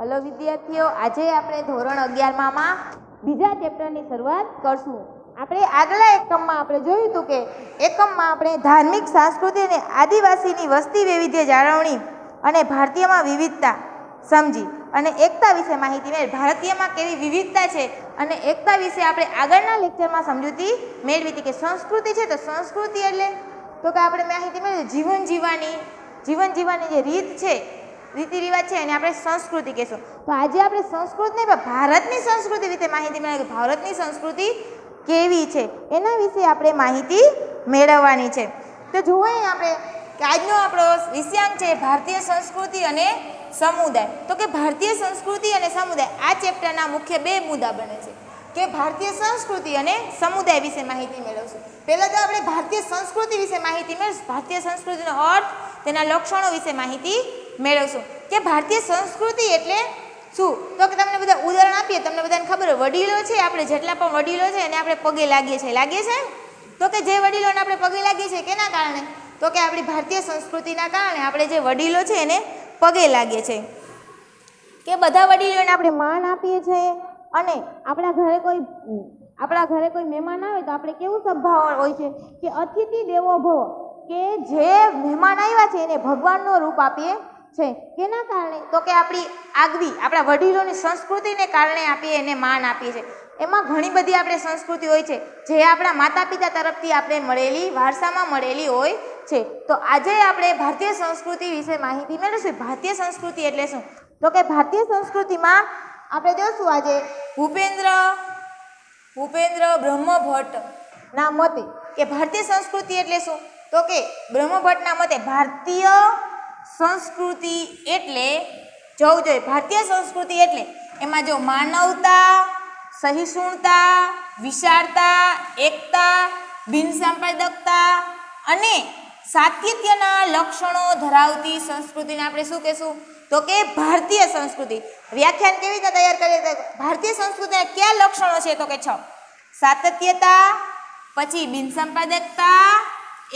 Hello विद्यार्थीओ, आज આપણે ધોરણ 11 માં બીજા ચેપ્ટરની શરૂઆત કરશું। આપણે આગલા એકમમાં આપણે જોયું હતું કે એકમમાં આપણે ધાર્મિક, સાંસ્કૃતિક અને આદિવાસીની વસ્તી વૈવિધ્ય જાળવણી અને ભારતીયમાં વિવિધતા સમજી અને એકતા વિશે માહિતી મેળવી। ભારતીયમાં કેવી વિવિધતા છે અને એકતા વિશે આપણે આગળના લેક્ચરમાં સમજૂતી મેળવી હતી કે સંસ્કૃતિ છે તો સંસ્કૃતિ એટલે તો કે આપણે માહિતી મેળવી જીવન જીવવાની જે રીત છે, રીતિ રિવાજ છે એને આપણે સંસ્કૃતિ કહેશું। તો આજે આપણે સંસ્કૃતિ નહીં પણ ભારતની સંસ્કૃતિ વિશે માહિતી મેળવી, ભારતની સંસ્કૃતિ કેવી છે એના વિશે આપણે માહિતી મેળવવાની છે। તો જુઓ આપણે કે આજનો આપણો વિષયાંક છે ભારતીય સંસ્કૃતિ અને સમુદાય। તો કે ભારતીય સંસ્કૃતિ અને સમુદાય આ ચેપ્ટરના મુખ્ય બે મુદ્દા બને છે કે ભારતીય સંસ્કૃતિ અને સમુદાય વિશે માહિતી મેળવશું। પહેલાં તો આપણે ભારતીય સંસ્કૃતિ વિશે માહિતી મેળવીશું, ભારતીય સંસ્કૃતિનો અર્થ, તેના લક્ષણો વિશે માહિતી મેળવશું કે ભારતીય સંસ્કૃતિ એટલે શું। તો કે તમને બધા ઉદાહરણ આપીએ, તમને બધાને ખબર હોય વડીલો છે, આપણે જેટલા પણ વડીલો છે એને આપણે પગે લાગીએ છીએ તો કે જે વડીલોને આપણે પગે લાગીએ છીએ કેના કારણે, તો કે આપણી ભારતીય સંસ્કૃતિના કારણે આપણે જે વડીલો છે એને પગે લાગીએ છીએ કે બધા વડીલોને આપણે માન આપીએ છીએ અને આપણા ઘરે કોઈ મહેમાન આવે તો આપણે કેવું સ્વભાવ હોય છે કે અતિથિ દેવો ભવ, કે જે મહેમાન આવ્યા છે એને ભગવાનનો રૂપ આપીએ છે કેના કારણે, તો કે આપણા વડીલોની સંસ્કૃતિને કારણે આપીએ એને માન આપીએ છીએ। એમાં ઘણી બધી આપણે સંસ્કૃતિ હોય છે જે આપણા માતા પિતા તરફથી આપણે મળેલી, વારસામાં મળેલી હોય છે। તો આજે આપણે ભારતીય સંસ્કૃતિ વિશે માહિતી મેળવીશું। ભારતીય સંસ્કૃતિ એટલે શું, તો કે ભારતીય સંસ્કૃતિમાં આપણે જોશું આજે ભૂપેન્દ્ર બ્રહ્મભટ્ટ ના મતે કે ભારતીય સંસ્કૃતિ એટલે શું, તો કે બ્રહ્મભટ્ટના મતે ભારતીય સંસ્કૃતિ એટલે જોવું જોઈએ, ભારતીય સંસ્કૃતિ એટલે એમાં જો માનવતા, સહિષ્ણુતા, વિશાળતા, એકતા, બિનસાંપ્રદાયિકતા અને સાતત્યના લક્ષણો ધરાવતી સંસ્કૃતિને આપણે શું કહેશું, તો કે ભારતીય સંસ્કૃતિ। વ્યાખ્યાન કેવી રીતે તૈયાર કરીએ, ભારતીય સંસ્કૃતિના કયા લક્ષણો છે, તો કે 6, સાતત્યતા, પછી બિનસાંપ્રદાયિકતા,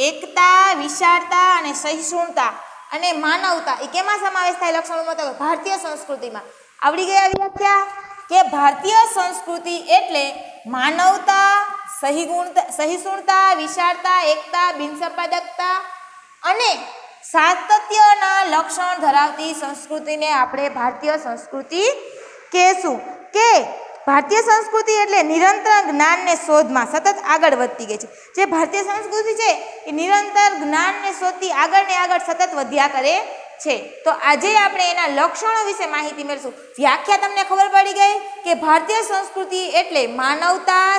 એકતા, વિશાળતા અને સહિષ્ણુતા અને માનવતા, એ કેમાં સમાવેશ થાય લક્ષણોમાં, તો ભારતીય સંસ્કૃતિમાં। આવડી ગયા વ્યાખ્યા કે ભારતીય સંસ્કૃતિ એટલે માનવતા, સહિષ્ણુતા, વિશાળતા, એકતા, બિનસાંપ્રદાયિકતા અને સાતત્યના લક્ષણ ધરાવતી સંસ્કૃતિને આપણે ભારતીય સંસ્કૃતિ કહેશું। કે ભારતીય સંસ્કૃતિ એટલે નિરંતર જ્ઞાનને શોધમાં સતત આગળ વધતી ગઈ છે। જે ભારતીય સંસ્કૃતિ છે એ નિરંતર જ્ઞાનને શોધતી આગળ ને આગળ સતત વધ્યા કરે છે। તો આજે આપણે એના લક્ષણો વિશે માહિતી મેળવીશું। વ્યાખ્યા તમને ખબર પડી ગઈ કે ભારતીય સંસ્કૃતિ એટલે માનવતા,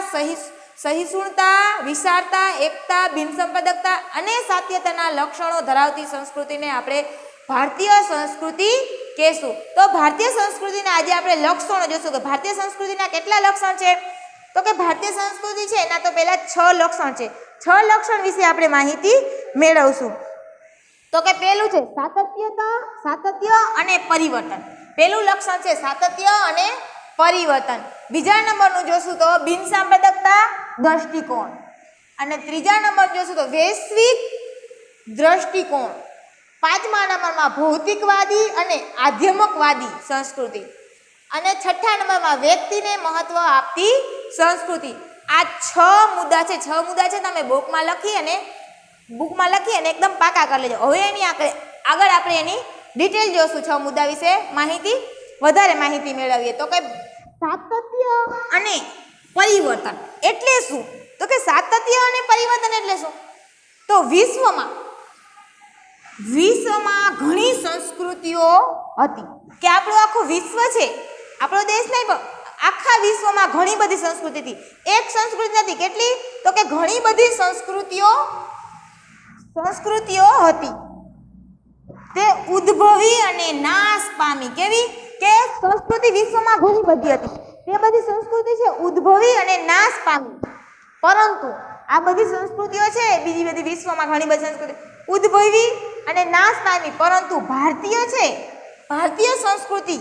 સહિષ્ણુતા, વિશાળતા, એકતા, બિનસાંપ્રદાયિકતા અને સાતત્યતાના લક્ષણો ધરાવતી સંસ્કૃતિને આપણે ભારતીય સંસ્કૃતિ કહેશું। તો ભારતીય સંસ્કૃતિના આજે આપણે લક્ષણો જોશું કે ભારતીય સંસ્કૃતિના કેટલા લક્ષણ છે, તો કે ભારતીય સંસ્કૃતિ છે એના તો પહેલા 6 લક્ષણ છે। 6 લક્ષણ વિશે આપણે માહિતી મેળવશું। તો કે પહેલું છે સાતત્ય અને પરિવર્તન। પહેલું લક્ષણ છે સાતત્ય અને પરિવર્તન। બીજા નંબરનું જોશું તો બિનસાંપ્રદાયિકતા દ્રષ્ટિકોણ અને ત્રીજા નંબર જોશું તો વૈશ્વિક દ્રષ્ટિકોણ। પાંચમા નંબરમાં ભૌતિકવાદી અને આધ્યાત્મિકવાદી સંસ્કૃતિ અને છઠ્ઠા નંબરમાં વ્યક્તિને મહત્વ આપતી સંસ્કૃતિ। આ 6 મુદ્દા છે। 6 મુદ્દા છે તમે બુકમાં લખી અને એકદમ પાકા કરી લેજો। હવે એની આગળ આપણે એની ડિટેલ જોશું। 6 મુદ્દા વિશે વધારે માહિતી મેળવીએ તો કે સાતત્ય અને પરિવર્તન એટલે શું, તો કે સાતત્ય અને પરિવર્તન એટલે શું, તો વિશ્વમાં ઘણી સંસ્કૃતિઓ હતી કે આપણું આખું વિશ્વ છે, આપણો દેશ નહીં પણ આખા વિશ્વમાં ઘણી બધી સંસ્કૃતિ હતી। એક સંસ્કૃતિ નથી, કેટલી, તો કે ઘણી બધી સંસ્કૃતિઓ હતી। તે ઉદ્ભવી અને નાશ પામી। કેવી કે સંસ્કૃતિ વિશ્વમાં ઘણી બધી હતી, તે બધી સંસ્કૃતિ છે ઉદ્ભવી અને નાશ પામી, પરંતુ આ બધી સંસ્કૃતિઓ છે, બીજી બધી વિશ્વમાં ઘણી બધી સંસ્કૃતિ ઉદ્ભવી અને નાશ પામી, પરંતુ ભારતીય સંસ્કૃતિ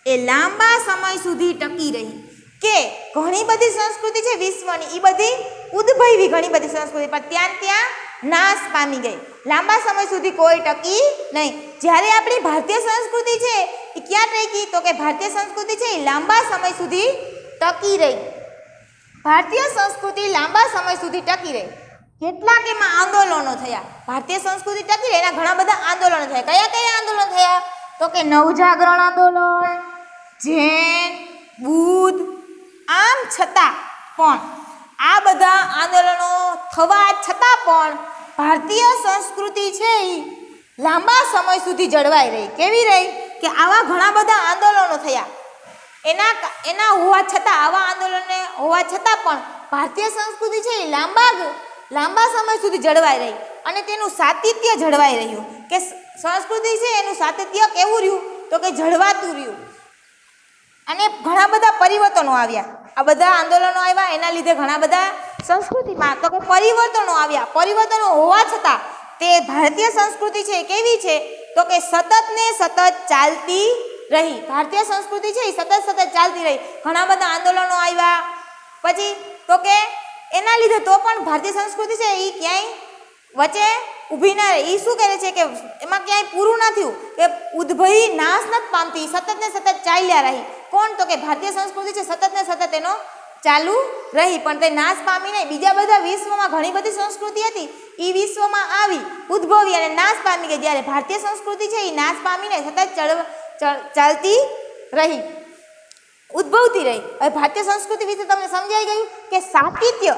એ લાંબા સમય સુધી ટકી રહી। કે ઘણી બધી સંસ્કૃતિ છે વિશ્વની, એ બધી ઉદ્ભવી ઘણી બધી સંસ્કૃતિ પણ ત્યાં નાશ પામી ગઈ, લાંબા સમય સુધી કોઈ ટકી નહીં। જ્યારે આપણી ભારતીય સંસ્કૃતિ છે એ ક્યાં ટકી? તો કે ભારતીય સંસ્કૃતિ છે એ લાંબા સમય સુધી ટકી રહી. ભારતીય સંસ્કૃતિ લાંબા સમય સુધી ટકી રહી. કેટલાક એમાં આંદોલનો થયા. ભારતીય સંસ્કૃતિ ટકી રહી એના ઘણા બધા આંદોલનો થયા. કયા કયા આંદોલનો થયા? તો કે નવજાગરણ આંદોલન, જૈન, બુદ્ધ. આમ છતાં પણ આ બધા આંદોલનો થવા છતાં પણ ભારતીય સંસ્કૃતિ છે એ લાંબા સમય સુધી જળવાઈ રહી. કેવી રહી? કે આવા ઘણા બધા આંદોલનો થયા એના હોવા છતાં, આવા આંદોલનો હોવા છતાં પણ ભારતીય સંસ્કૃતિ છે એ લાંબા સમય સુધી જળવાઈ રહી અને તેનું સાતત્ય જળવાઈ રહ્યું. કે સંસ્કૃતિ છે એનું સાતત્ય કેવું રહ્યું? તો કે જળવાતું રહ્યું. અને ઘણા બધા પરિવર્તનો આવ્યા. આ બધા આંદોલનો આવ્યા એના લીધે ઘણા બધા સંસ્કૃતિમાં તો કે પરિવર્તનો આવ્યા. પરિવર્તનો હોવા છતાં તે ભારતીય સંસ્કૃતિ છે કેવી છે? તો કે સતત ને સતત ચાલતી રહી. ભારતીય સંસ્કૃતિ છે એ સતત ચાલતી રહી. ઘણા બધા આંદોલનો આવ્યા પછી તો કે એના લીધે તો પણ ભારતીય સંસ્કૃતિ છે એ ક્યાંય વચ્ચે ઊભી ના રહી. એ શું કહે છે કે એમાં ક્યાંય પૂરું ના થયું, કે ઉદ્ભવી નાશ નથી પામતી, સતત ને સતત ચાલ્યા રહી. કોણ? તો કે ભારતીય સંસ્કૃતિ છે સતત ને સતત એનો ચાલુ રહી, પણ તે નાશ પામી નહીં. બીજા બધા વિશ્વમાં ઘણી બધી સંસ્કૃતિ હતી એ વિશ્વમાં આવી, ઉદ્ભવી અને નાશ પામી ગઈ. જ્યારે ભારતીય સંસ્કૃતિ છે એ નાશ પામી નહીં, સતત ચાલતી રહી, ઉદ્ભવતી રહી. હવે ભારતીય સંસ્કૃતિ વિશે તમને સમજાઈ ગયું કે સાતત્ય.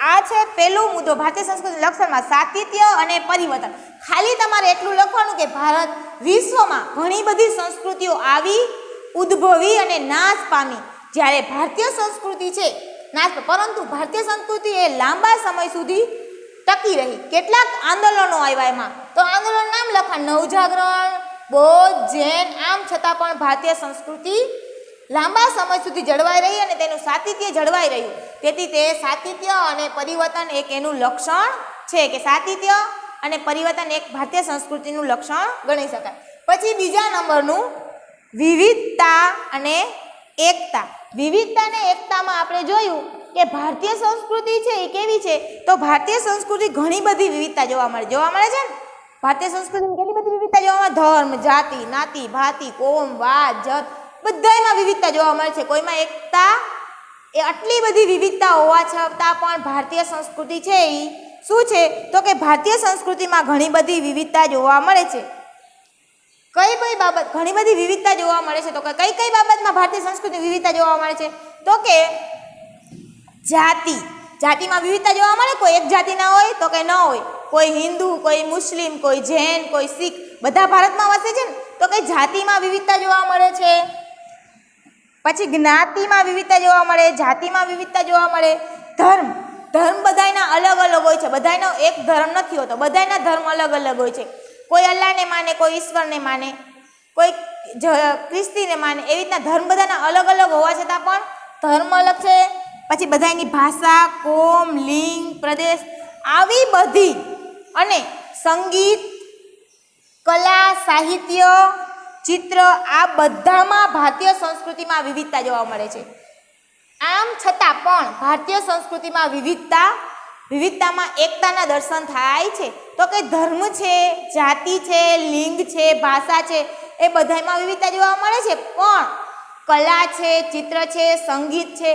આ છે પહેલો મુદ્દો ભારતીય સંસ્કૃતિ લક્ષણમાં, સાતત્ય અને પરિવર્તન. ખાલી તમારે એટલું લખવાનું કે ભારત વિશ્વમાં ઘણી બધી સંસ્કૃતિઓ આવી, ઉદ્ભવી અને નાશ પામી. જ્યારે ભારતીય સંસ્કૃતિ છે પરંતુ ભારતીય સંસ્કૃતિ એ લાંબા સમય સુધી ટકી રહી. કેટલાક આંદોલનો આવ્યા એમાં, તો આંદોલન નામ લખા: નવજાગરણ, બૌદ્ધ, જૈન. આમ છતાં પણ ભારતીય સંસ્કૃતિ લાંબા સમય સુધી જળવાઈ રહી અને તેનું સાતત્ય જળવાઈ રહ્યું. તેથી તે સાતત્ય અને પરિવર્તન એક એનું લક્ષણ છે, કે સાતત્ય અને પરિવર્તન એક ભારતીય સંસ્કૃતિનું લક્ષણ ગણી શકાય. પછી બીજા નંબરનું વિવિધતા અને એકતા. વિવિધતા અને એકતામાં આપણે જોયું કે ભારતીય સંસ્કૃતિ છે એ કેવી છે? તો ભારતીય સંસ્કૃતિ ઘણી બધી વિવિધતા જોવા મળે છે ને. ભારતીય સંસ્કૃતિમાં કેટલી બધી વિવિધતા જોવા મળે? ધર્મ, જાતિ, નાતિ, ભાતિ, કોમ, વાત, જત બધામાં વિવિધતા જોવા મળે છે. કોઈમાં એકતા. એ આટલી બધી વિવિધતા હોવા છતાં પણ ભારતીય સંસ્કૃતિ છે એ શું છે? તો કે ભારતીય સંસ્કૃતિમાં ઘણી બધી વિવિધતા જોવા મળે છે. કઈ બાબત ઘણી બધી વિવિધતા જોવા મળે છે? તો કે કઈ બાબતમાં ભારતીય સંસ્કૃતિ વિવિધતા જોવા મળે છે? તો કે જાતિમાં વિવિધતા જોવા મળે. કોઈ એક જાતિ ના હોય તો કે ન હોય. કોઈ હિન્દુ, કોઈ મુસ્લિમ, કોઈ જૈન, કોઈ શીખ, બધા ભારતમાં વસે છે ને, તો કે જાતિમાં વિવિધતા જોવા મળે છે. પછી જ્ઞાતિમાં વિવિધતા જોવા મળે, જાતિમાં વિવિધતા જોવા મળે. ધર્મ બધાયના અલગ અલગ હોય છે. બધાયનો એક ધર્મ નથી હોતો, બધાયના ધર્મ અલગ અલગ હોય છે. કોઈ અલ્લાહને માને, કોઈ ઈશ્વરને માને, કોઈ ખ્રિસ્તીને માને. એવી રીતના ધર્મ બધાના અલગ અલગ હોવા છતાં પણ ધર્મ અલગ છે. પછી બધાની ભાષા, કોમ, લિંગ, પ્રદેશ આવી બધી, અને સંગીત, કલા, સાહિત્ય, ચિત્ર, આ બધામાં ભારતીય સંસ્કૃતિમાં વિવિધતા જોવા મળે છે. આમ છતાં પણ ભારતીય સંસ્કૃતિમાં વિવિધતામાં એકતાના દર્શન થાય છે. તો કે ધર્મ છે, જાતિ છે, લિંગ છે, ભાષા છે, એ બધામાં વિવિધતા જોવા મળે છે. પણ કલા છે, ચિત્ર છે, સંગીત છે,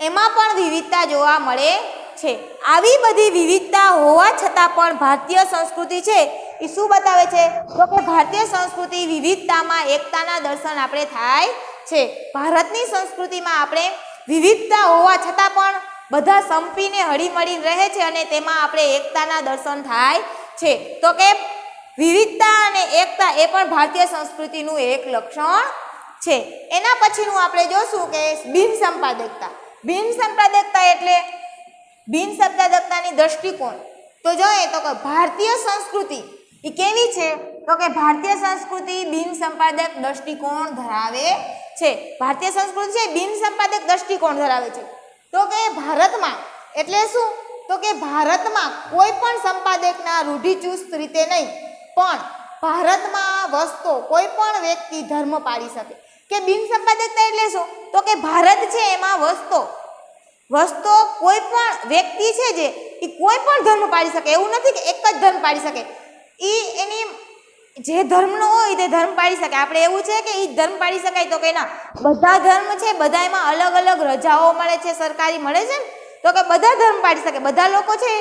એમાં પણ વિવિધતા જોવા મળે છે. આવી બધી વિવિધતા હોવા છતાં પણ ભારતીય સંસ્કૃતિ છે એ શું બતાવે છે? તો કે ભારતીય સંસ્કૃતિ વિવિધતામાં એકતાના દર્શન આપણે થાય છે. ભારતની સંસ્કૃતિમાં આપણે વિવિધતા હોવા છતાં પણ બધા સંપીને હળીમળીને રહે છે અને તેમાં આપણે એકતાના દર્શન થાય છે. તો કે વિવિધતા અને એકતા એ પણ ભારતીય સંસ્કૃતિનું એક લક્ષણ છે. એના પછીનું આપણે જોશું કે બિનસંપાદકતા. બિનસંપાદકતા એટલે બિનસંપાદકતાની દૃષ્ટિકોણ. તો જોઈએ તો કે ભારતીય સંસ્કૃતિ એ કેવી છે? તો કે ભારતીય સંસ્કૃતિ બિનસંપાદક દૃષ્ટિકોણ ધરાવે છે. ભારતીય સંસ્કૃતિ છે બિનસંપાદક દૃષ્ટિકોણ ધરાવે છે. તો કે ભારતમાં એટલે શું? તો કે ભારતમાં કોઈ પણ સંપાદકના રૂઢિચુસ્ત રીતે નહીં, પણ ભારતમાં વસતો કોઈ પણ વ્યક્તિ ધર્મ પાળી શકે. કે બિનસંપાદકતા એટલે શું? તો કે ભારત છે એમાં વસતો કોઈ પણ વ્યક્તિ છે જે એ કોઈ પણ ધર્મ પાળી શકે. એવું નથી કે એક જ ધર્મ પાળી શકે. એ એની જે ધર્મનો હોય તે ધર્મ પાળી શકે. આપણે એવું છે કે એ ધર્મ પાળી શકાય? તો કે ના, બધા ધર્મ છે, બધામાં અલગ અલગ રજાઓ મળે છે, સરકારી મળે છે ને, તો કે બધા ધર્મ પાળી શકે. બધા લોકો છે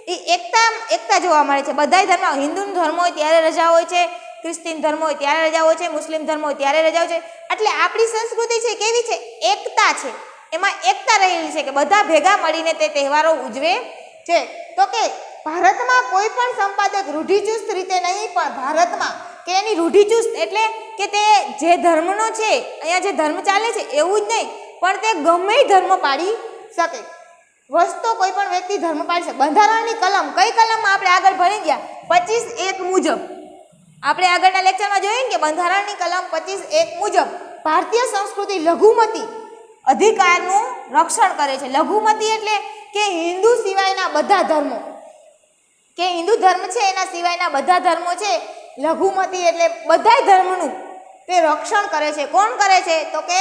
એ એકતા જોવા મળે છે. બધા ધર્મ, હિન્દુ ધર્મ હોય ત્યારે રજા હોય છે, ક્રિશ્ચિયન ધર્મ હોય ત્યારે રજા હોય છે, મુસ્લિમ ધર્મ હોય ત્યારે રજા હોય છે. એટલે આપણી સંસ્કૃતિ છે કેવી છે? એકતા છે. એમાં એકતા રહેલી છે કે બધા ભેગા મળીને તે તહેવારો ઉજવે છે. તો કે ભારતમાં કોઈ પણ સંપાદક રૂઢિચુસ્ત રીતે નહીં, પણ ભારતમાં કે એની રૂઢિચુસ્ત એટલે કે તે જે ધર્મનો છે, અહીંયા જે ધર્મ ચાલે છે એવું જ નહીં, પણ તે ગમે ધર્મ પાડી શકે. વસ્તુ કોઈ પણ વ્યક્તિ ધર્મ પાડી શકે. બંધારણની કલમ, કઈ કલમમાં આપણે આગળ ભણી ગયા? 25(1) મુજબ. આપણે આગળના લેક્ચરમાં જોયું કે બંધારણની કલમ 25(1) મુજબ ભારતીય સંસ્કૃતિ લઘુમતી અધિકારનું રક્ષણ કરે છે. લઘુમતી એટલે કે હિન્દુ સિવાયના બધા ધર્મો, કે હિન્દુ ધર્મ છે એના સિવાયના બધા ધર્મો છે, લઘુમતી એટલે બધા ધર્મનું તે રક્ષણ કરે છે. કોણ કરે છે? તો કે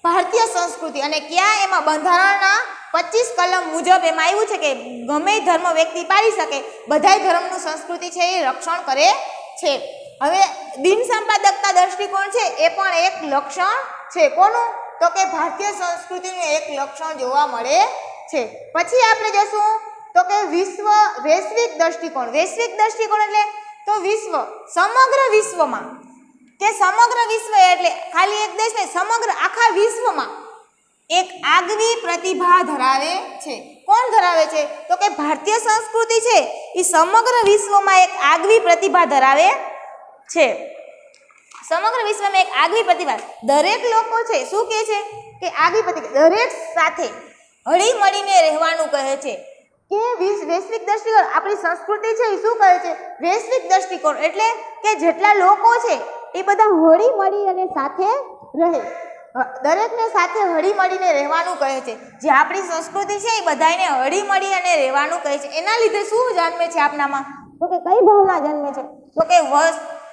ભારતીય સંસ્કૃતિ. અને ક્યાં? એમાં બંધારણના 25 કલમ મુજબ એમાં આવ્યું છે કે ગમે ધર્મ વ્યક્તિ પાળી શકે, બધાય ધર્મનું સંસ્કૃતિ છે એ રક્ષણ કરે છે. હવે બિન સંપાદકતા દ્રષ્ટિકોણ છે એ પણ એક લક્ષણ છે. કોનું? તો કે ભારતીય સંસ્કૃતિનું એક લક્ષણ જોવા મળે છે. પછી આપણે જશું તો કે વૈશ્વિક દ્રષ્ટિકોણ. વૈશ્વિક દ્રષ્ટિકોણ એટલે તો વિશ્વ, સમગ્ર વિશ્વમાં, કે સમગ્ર વિશ્વ એટલે ખાલી એક દેશ નહીં, સમગ્ર આખા વિશ્વમાં એક આગવી પ્રતિભા ધરાવે છે. કોણ ધરાવે છે? તો કે ભારતીય સંસ્કૃતિ છે એ સમગ્ર વિશ્વમાં એક આગવી પ્રતિભા ધરાવે છે. સમગ્ર વિશ્વમાં એક આગવી પ્રતિભા. દરેક લોકો છે શું કહે છે? કે આગવી પ્રતિભા, દરેક સાથે હળી મળીને રહેવાનું કહે છે. કે વૈશ્વિક દ્રષ્ટિકોણ, આપણી સંસ્કૃતિ છે એ શું કહે છે? વૈશ્વિક દ્રષ્ટિકોણ એટલે કે જેટલા લોકો છે એ બધા હળી મળી અને સાથે રહે, દરેકને સાથે હળી મળીને રહેવાનું કહે છે. જે આપણી સંસ્કૃતિ છે એ બધાને હળી મળી અને રહેવાનું કહે છે. એના લીધે શું જન્મે છે આપણામાં? તો કે કઈ ભાવના જન્મે છે? તો કે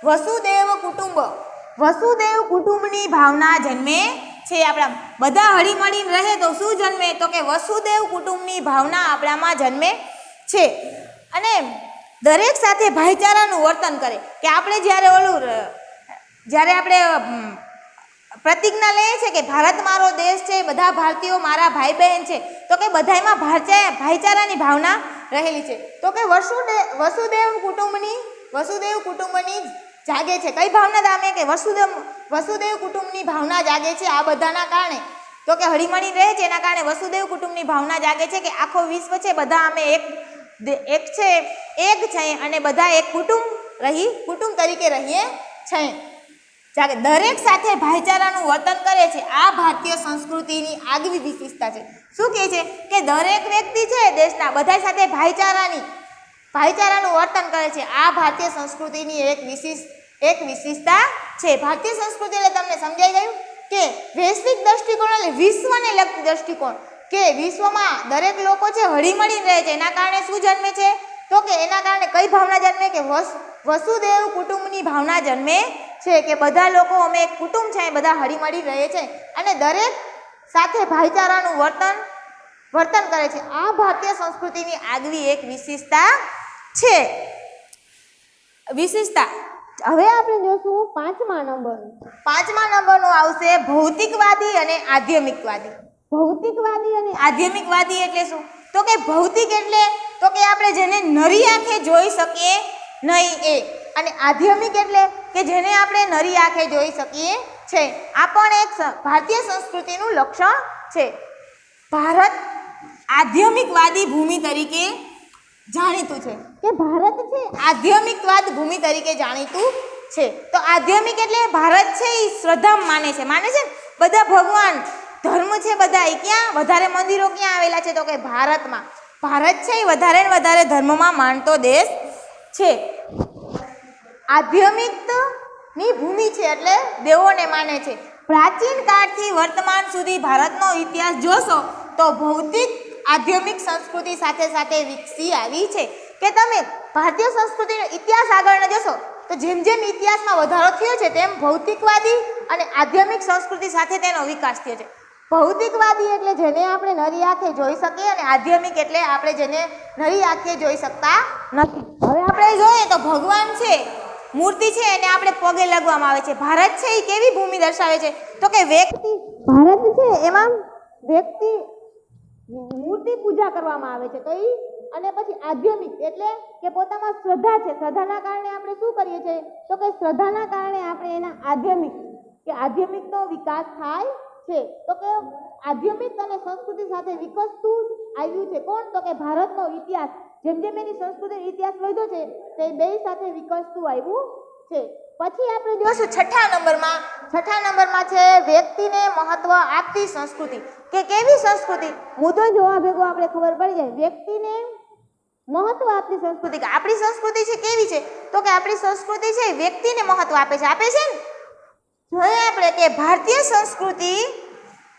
વસુદેવ કુટુંબ, વસુદેવ કુટુંબની ભાવના જન્મે છે. આપણા બધા હળી મળીને રહે તો શું જન્મે? તો કે વસુદેવ કુટુંબની ભાવના આપણામાં જન્મે છે. અને દરેક સાથે ભાઈચારાનું વર્તન કરે. કે આપણે જ્યારે આપણે પ્રતિજ્ઞા લઈએ છે કે ભારત મારો દેશ છે, બધા ભારતીયો મારા ભાઈ બહેન છે, તો કે બધામાં ભાઈચારાની ભાવના રહેલી છે. તો કે વસુદેવ કુટુંબની જાગે છે. કઈ ભાવના દામે? કે વસુદેવ કુટુંબની ભાવના જાગે છે. આ બધાના કારણે તો કે હળીમળી રહે છે એના કારણે વસુદેવ કુટુંબની ભાવના જાગે છે કે આખો વિશ્વ છે, બધા અમે એક છે અને બધા એક કુટુંબ તરીકે રહીએ છીએ. જાગે, દરેક સાથે ભાઈચારાનું વર્તન કરે છે. આ ભારતીય સંસ્કૃતિની આગવી વિશેષતા છે. શું કહે છે? કે દરેક વ્યક્તિ છે દેશના, બધા સાથે ભાઈચારાનું વર્તન કરે છે. આ ભારતીય સંસ્કૃતિની એક વિશેષતા છે. ભારતીય સંસ્કૃતિ એટલે તમને સમજાઈ ગયું કે વૈશ્વિક દ્રષ્ટિકોણ એટલે વિશ્વને લગતી દ્રષ્ટિકોણ, કે વિશ્વમાં દરેક લોકો છે હળીમળીને રહે છે. એના કારણે શું જન્મે છે? તો કે એના કારણે કઈ ભાવના જન્મે? કે વસુદેવ કુટુંબની ભાવના જન્મે છે. કે બધા લોકો અમે એક કુટુંબ છે, બધા હળીમળી રહે છે અને દરેક સાથે ભાઈચારાનું વર્તન કરે છે. આ ભારતીય સંસ્કૃતિની આગવી એક વિશેષતા છે. હવે આપણે જોશું 5મા નંબરનું. 5મા નંબરનું આવશે ભૌતિકવાદી અને આધ્યાત્મિકવાદી. ભૌતિકવાદી અને આધ્યાત્મિકવાદી એટલે શું? તો કે ભૌતિક એટલે તો કે આપણે જેને નરી આંખે જોઈ શકીએ નહીં એ, અને આધ્યાત્મિક એટલે કે જેને આપણે નરી આંખે જોઈ શકીએ છે. આ પણ એક ભારતીય સંસ્કૃતિનું લક્ષણ છે. ભારત આધ્યાત્મિકવાદી ભૂમિ તરીકે જાણીતું છે. કે ભારત છે આધ્યાત્મિકવાદ ભૂમિ તરીકે જાણીતું છે. તો આધ્યાત્મિક એટલે ભારત છે એ શ્રદ્ધા માને છે ને બધા ભગવાન ધર્મ છે બધા એ ક્યાં વધારે મંદિરો ક્યાં આવેલા છે? તો કે ભારતમાં. ભારત છે એ વધારે ને વધારે ધર્મમાં માનતો દેશ છે. આધ્યાત્મિકની ભૂમિ છે એટલે દેવોને માને છે. પ્રાચીન કાળથી વર્તમાન સુધી ભારતનો ઇતિહાસ જોશો તો ભૌતિક આધ્યાત્મિક સંસ્કૃતિ સાથે સાથે વિકસી આવી છે. કે તમે ભારતીય સંસ્કૃતિનો ઇતિહાસ આગળ જોશો તો જેમ જેમ ઇતિહાસમાં વધારો થયો છે તેમ ભૌતિકવાદી અને આધ્યાત્મિક સંસ્કૃતિ સાથે તેનો વિકાસ થયો છે. ભૌતિકવાદી એટલે જેને આપણે નરી આંખે જોઈ શકીએ અને આધ્યાત્મિક એટલે આપણે જેને નરી આંખે જોઈ શકતા નથી. હવે આપણે જોઈએ તો ભગવાન છે મૂર્તિ છે એને આપણે પગે લગવામાં આવે છે. ભારત છે એ કેવી ભૂમિ દર્શાવે છે? તો કે વ્યક્તિ, ભારત છે એમાં વ્યક્તિ મૂર્તિ પૂજા કરવામાં આવે છે. તો એ અને પછી આધ્યાત્મિક એટલે કે પોતામાં શ્રદ્ધા છે. શ્રદ્ધાના કારણે આપણે શું કરીએ છીએ? તો કે શ્રદ્ધાના કારણે આપણે એના આધ્યાત્મિકનો વિકાસ થાય છે. તો કે આધ્યાત્મિક અને સંસ્કૃતિ સાથે વિકસતું આવ્યું છે. કોણ? તો કે ભારતનો ઇતિહાસ. જેમ જેમ એની સંસ્કૃતિ ઇતિહાસ વધ્યો છે તે બે સાથે વિકસતું આવ્યું છે. પછી આપણે જોઈશું છઠ્ઠા નંબરમાં છે વ્યક્તિને મહત્વ આપતી સંસ્કૃતિ. કે કેવી સંસ્કૃતિ? મુદ્દો જોવા ભેગો આપણે ખબર પડી જાય. વ્યક્તિને મહત્વ આપતી સંસ્કૃતિ. કે આપણી સંસ્કૃતિ છે કેવી છે? તો કે આપણી સંસ્કૃતિ છે વ્યક્તિને મહત્વ આપે છે ને. જોઈએ આપણે કે ભારતીય સંસ્કૃતિ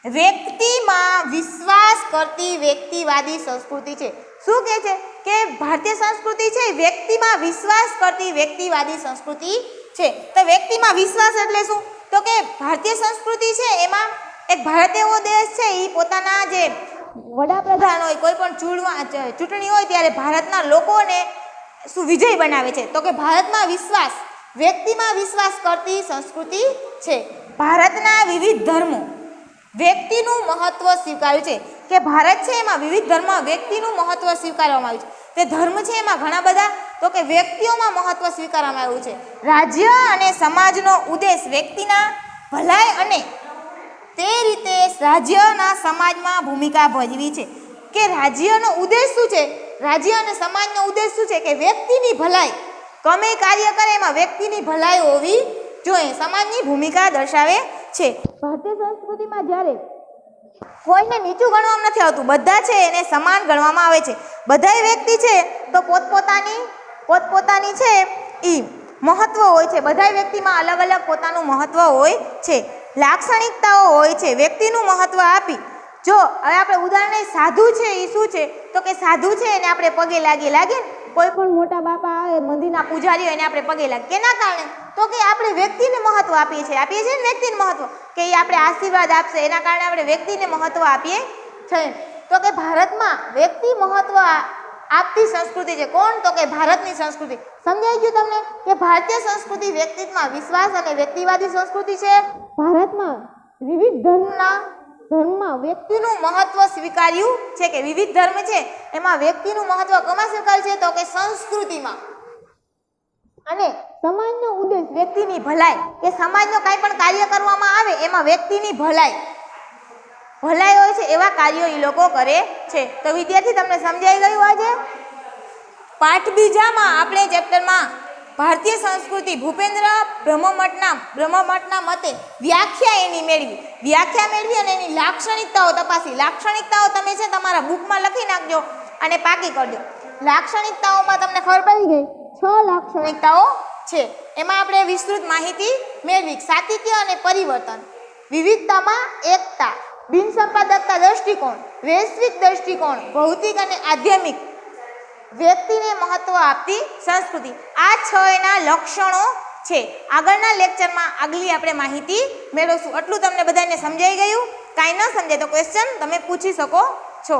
વ્યક્તિમાં વિશ્વાસ કરતી વ્યક્તિવાદી સંસ્કૃતિ છે. શું કહે છે? કે ભારતીય સંસ્કૃતિ છે વ્યક્તિમાં વિશ્વાસ કરતી વ્યક્તિવાદી સંસ્કૃતિ છે. તો વ્યક્તિમાં વિશ્વાસ એટલે શું? તો કે ભારતીય સંસ્કૃતિ છે એમાં એક ભારત એવો દેશ છે એ પોતાના જે વડાપ્રધાન હોય, કોઈ પણ ચૂંટણી હોય ત્યારે ભારતના લોકોને શું વિજય બનાવે છે. તો કે ભારતમાં વિશ્વાસ, વ્યક્તિમાં વિશ્વાસ કરતી સંસ્કૃતિ છે. ભારતના વિવિધ ધર્મો વ્યક્તિનું મહત્વ સ્વીકાર્યું છે. કે ભારત છે એમાં વિવિધ ધર્મ વ્યક્તિનું મહત્વ સ્વીકારવામાં આવ્યું છે. તે ધર્મ છે એમાં ઘણા બધા, તો કે વ્યક્તિઓમાં મહત્વ સ્વીકારવામાં આવ્યું છે. રાજ્ય અને સમાજનો ઉદ્દેશ વ્યક્તિના ભલાઈ અને તે રીતે રાજ્યના સમાજમાં ભૂમિકા ભજવી છે. કે રાજ્યનો ઉદ્દેશ શું છે? રાજ્ય અને સમાજનો ઉદ્દેશ શું છે? કે વ્યક્તિની ભલાઈ. ગમે કાર્ય કરે એમાં વ્યક્તિની ભલાઈ હોવી જોઈએ. સમાજની ભૂમિકા દર્શાવે છે. ભારતીય સંસ્કૃતિમાં જ્યારે કોઈને નીચું ગણવામાં નથી આવતું, બધા છે એને સમાન ગણવામાં આવે છે. બધાય વ્યક્તિ છે તો પોતપોતાની છે એ મહત્વ હોય છે. બધાય વ્યક્તિમાં અલગ અલગ પોતાનું મહત્વ હોય છે, લાક્ષણિકતાઓ હોય છે. વ્યક્તિનું મહત્વ આપી જો હવે આપણે ઉદાહરણ સાધુ છે એ શું છે? તો કે સાધુ છે એને આપણે પગે લાગીએ ને, કોઈ પણ મોટા બાપા આવે, મંદિરના પૂજારી હોય એને આપણે પગે લાગીએ. કેના કારણે? તો કે આપણે વ્યક્તિને મહત્વ આપીએ છીએ ને વ્યક્તિને મહત્વ, કે એ આપણે આશીર્વાદ આપશે એના કારણે આપણે વ્યક્તિને મહત્વ આપીએ છીએ. તો કે ભારતમાં વ્યક્તિ મહત્વ આપતી સંસ્કૃતિ છે. કોણ? તો કે ભારતની સંસ્કૃતિ. સમજાઈ ગયું તમને કે ભારતીય સંસ્કૃતિ વ્યક્તિત્વમાં વિશ્વાસ અને વ્યક્તિવાદી સંસ્કૃતિ છે. ભારતમાં વિવિધ ધર્મમાં વ્યક્તિનું મહત્વ સ્વીકાર્યું છે. કે વિવિધ ધર્મ છે એમાં વ્યક્તિનું મહત્વ કોમાં સ્વીકાર્યું છે? તો કે સંસ્કૃતિમાં. અને સમાજનો ઉદ્દેશ વ્યક્તિની ભલાઈ. કે સમાજનો કાંઈ પણ કાર્ય કરવામાં આવે એમાં વ્યક્તિની ભલાઈ હોય છે એવા કાર્યો એ લોકો કરે છે. તો વિદ્યાર્થી તમને સમજાઈ ગયું આજે? પાઠ બીજામાં આપણે ચેપ્ટરમાં ભારતીય સંસ્કૃતિ ભૂપેન્દ્ર બ્રહ્મભટ્ટના મતે વ્યાખ્યા મેળવી અને એની લાક્ષણિકતાઓ તપાસી. લાક્ષણિકતાઓ તમે છે તમારા બુકમાં લખી નાખજો અને પાકી કરજો. લાક્ષણિકતાઓમાં તમને ખબર પડી ગઈ 6 લાક્ષણિકતાઓ છે. એમાં આપણે વિસ્તૃત માહિતી મેળવી. સાતિત્ય અને પરિવર્તન, વિવિધતામાં એકતા, બિનસંપાદકતા દ્રષ્ટિકોણ, વૈશ્વિક દ્રષ્ટિકોણ, ભૌતિક અને આધ્યાત્મિક, વ્યક્તિને મહત્વ આપતી સંસ્કૃતિ. આ 6 એના લક્ષણો છે. આગળના લેક્ચરમાં આગલી આપણે માહિતી મેળવશું. આટલું તમને બધાને સમજાઈ ગયું? કાંઈ ન સમજાય તો ક્વેશ્ચન તમે પૂછી શકો છો.